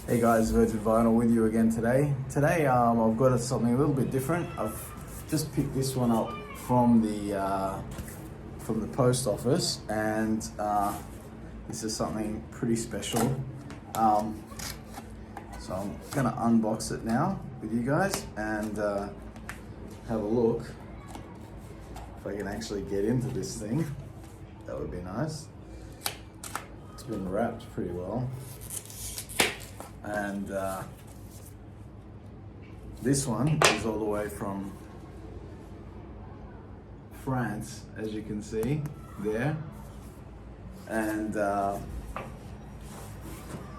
Hey guys, Virgin Vinyl with you again today. Today I've got something a little bit different. I've just picked this one up from the post office, and this is something pretty special. So I'm gonna unbox it now with you guys and have a look if I can actually get into this thing. That would be nice. It's been wrapped pretty well. And this one is all the way from France, as you can see there. And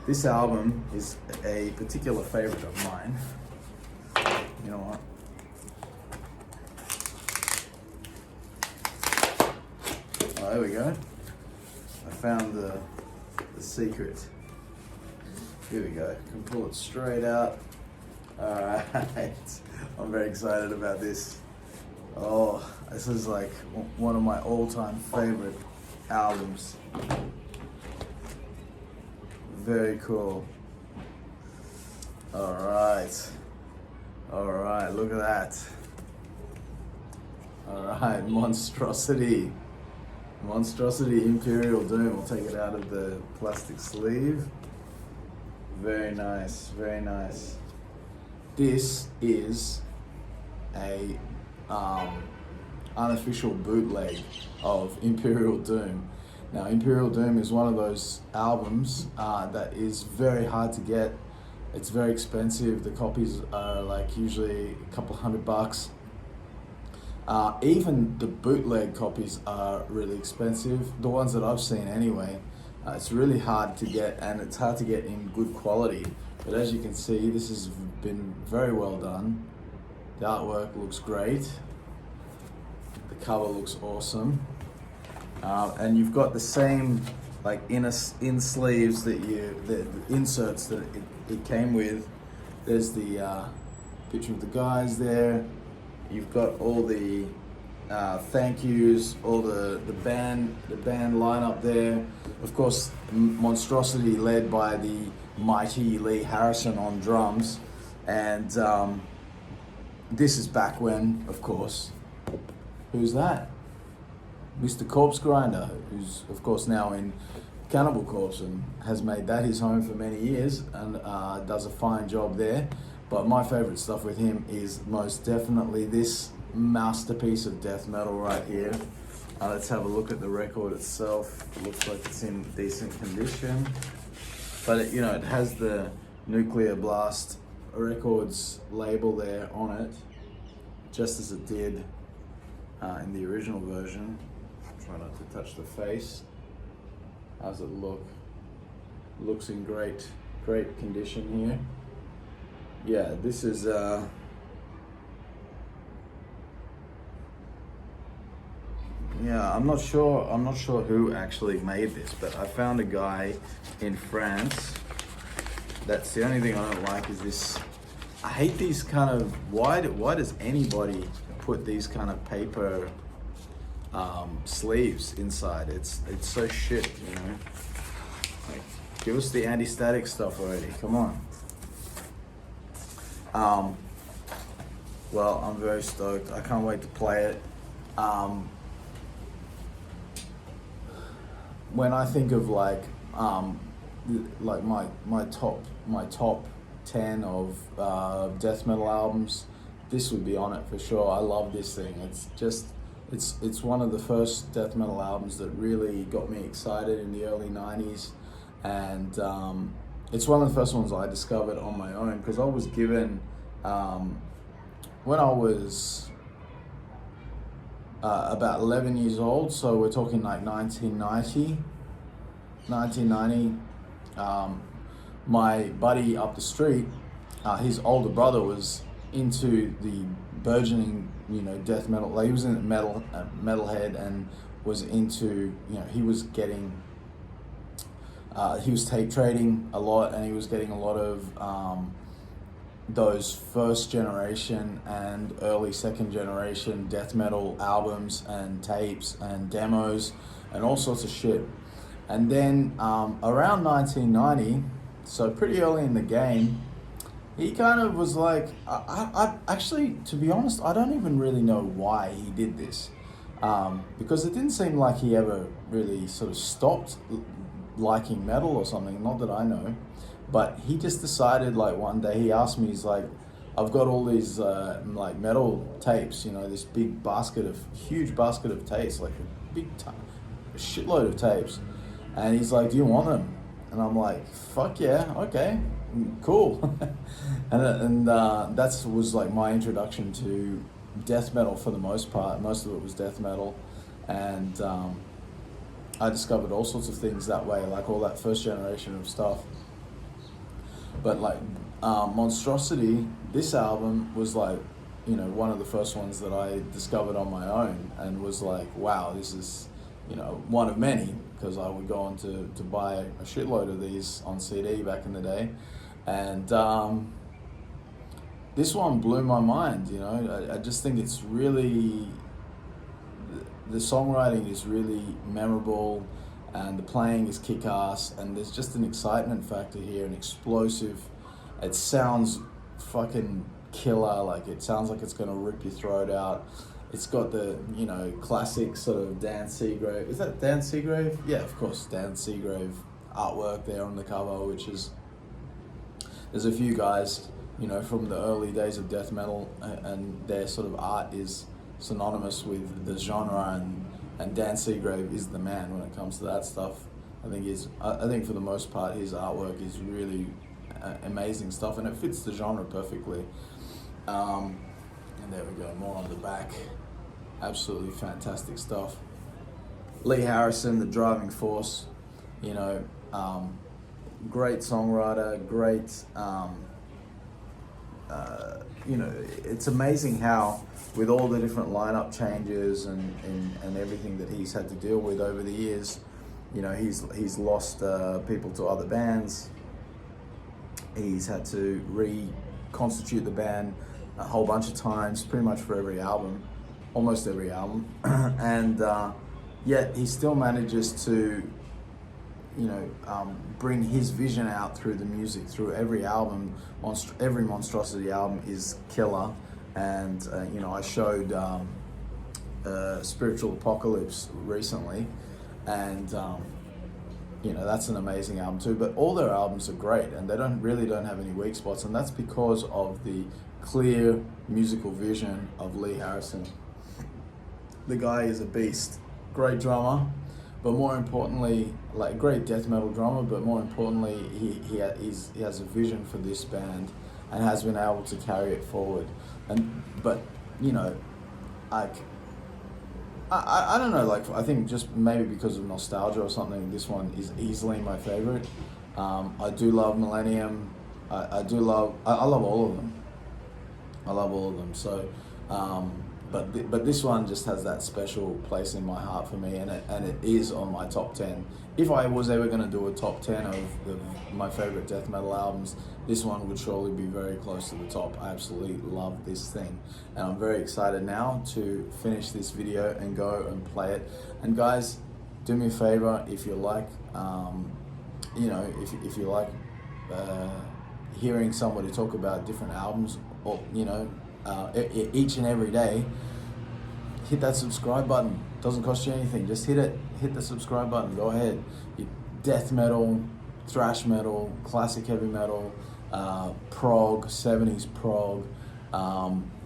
this album is a particular favorite of mine. You know what? Oh, there we go. I found the secret. Here we go, can pull it straight out. All right, I'm very excited about this. Oh, this is like one of my all-time favorite albums. Very cool. All right, look at that. All right, Monstrosity Imperial Doom. We'll take it out of the plastic sleeve. Very nice, very nice. This is a unofficial bootleg of Imperial Doom. Now, Imperial Doom is one of those albums that is very hard to get. It's very expensive. The copies are like usually a couple $100. Even the bootleg copies are really expensive. The ones that I've seen anyway. It's really hard to get, and it's hard to get in good quality. But as you can see, this has been very well done. The artwork looks great. The cover looks awesome. And you've got the same like in sleeves that the inserts that it came with. There's the picture of the guys there. You've got all the thank yous, all the band lineup there. Of course, Monstrosity led by the mighty Lee Harrison on drums, and this is back when, of course, who's that? Mr. Corpse Grinder, who's of course now in Cannibal Corpse and has made that his home for many years and does a fine job there. But my favorite stuff with him is most definitely this masterpiece of death metal right here. Let's have a look at the record itself. It looks like it's in decent condition, but it has the Nuclear Blast Records label there on it, just as it did in the original version. Try not to touch the face. How's it look? Looks in great condition here. Yeah, this is yeah, I'm not sure who actually made this, but I found a guy in France. That's the only thing I don't like is this. I hate these kind of, why does anybody put these kind of paper sleeves inside? It's so shit, you know. Like, give us the anti-static stuff already. Come on. Well, I'm very stoked. I can't wait to play it. When I think of like my top 10 of death metal albums, this would be on it for sure. I love this thing. It's one of the first death metal albums that really got me excited in the early 90s, and it's one of the first ones I discovered on my own, because I was given when I was about 11 years old, so we're talking like 1990. My buddy up the street, his older brother was into the burgeoning, death metal. Like, he was in metalhead and was into, he was getting, he was tape trading a lot, and he was getting a lot of those first generation and early second generation death metal albums and tapes and demos and all sorts of shit. And then around 1990, So pretty early in the game, he kind of was like, I actually, to be honest, I don't even really know why he did this. Because it didn't seem like he ever really sort of stopped liking metal or something, not that I know. But he just decided, like, one day he asked me, he's like, I've got all these like metal tapes, you know, this huge basket of tapes, like a shitload of tapes. And he's like, do you want them? And I'm like, fuck yeah, okay, cool. and that was like my introduction to death metal for the most part. Most of it was death metal. And I discovered all sorts of things that way, like all that first generation of stuff. But like Monstrosity, this album was like, you know, one of the first ones that I discovered on my own, and was like, wow, this is, you know, one of many, because I would go on to buy a shitload of these on CD back in the day. And this one blew my mind, you know. I just think it's really, the songwriting is really memorable, and the playing is kick-ass, and there's just an excitement factor here, an explosive. It sounds fucking killer, like it sounds like it's gonna rip your throat out. It's got the, you know, classic sort of Dan Seagrave. Is that Dan Seagrave? Yeah, of course, Dan Seagrave artwork there on the cover, which is, there's a few guys, you know, from the early days of death metal, and their sort of art is synonymous with the genre, and Dan Seagrave is the man when it comes to that stuff. I think for the most part his artwork is really amazing stuff, and it fits the genre perfectly. And there we go, more on the back. Absolutely fantastic stuff. Lee Harrison, the driving force, you know, great songwriter, great, you know, it's amazing how, with all the different lineup changes and everything that he's had to deal with over the years, you know, he's lost people to other bands. He's had to reconstitute the band a whole bunch of times, pretty much for every album, almost every album. And yet he still manages to, you know, bring his vision out through the music, through every album. Every Monstrosity album is killer. And, you know, I showed Spiritual Apocalypse recently, and, you know, that's an amazing album too. But all their albums are great, and they don't have any weak spots, and that's because of the clear musical vision of Lee Harrison. The guy is a beast. Great drummer, but more importantly, like, great death metal drummer, but more importantly, he has a vision for this band and has been able to carry it forward. But you know, like, I don't know, like, I think just maybe because of nostalgia or something, this one is easily my favorite. I do love Millennium. I love all of them. I love all of them. So, but this one just has that special place in my heart for me, and it is on my top 10. If I was ever going to do a top 10 of my favorite death metal albums, this one would surely be very close to the top. I absolutely love this thing, and I'm very excited now to finish this video and go and play it. And guys, do me a favor, if you like, you know, if you like hearing somebody talk about different albums, or, you know, each and every day, hit that subscribe button. Doesn't cost you anything. Just hit it. Hit the subscribe button. Go ahead. Death metal, thrash metal, classic heavy metal, prog, 70s prog,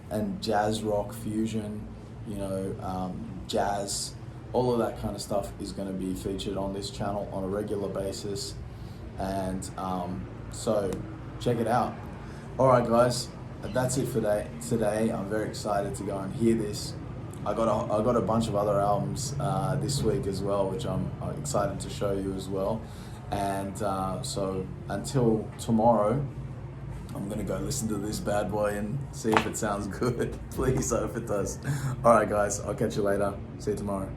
and jazz rock fusion, you know, jazz, all of that kind of stuff is going to be featured on this channel on a regular basis. And so check it out. All right, guys, that's it for today. I'm very excited to go and hear this. I got a bunch of other albums this week as well, which I'm excited to show you as well. And so until tomorrow, I'm gonna go listen to this bad boy and see if it sounds good. Please, I hope it does. All right, guys, I'll catch you later. See you tomorrow.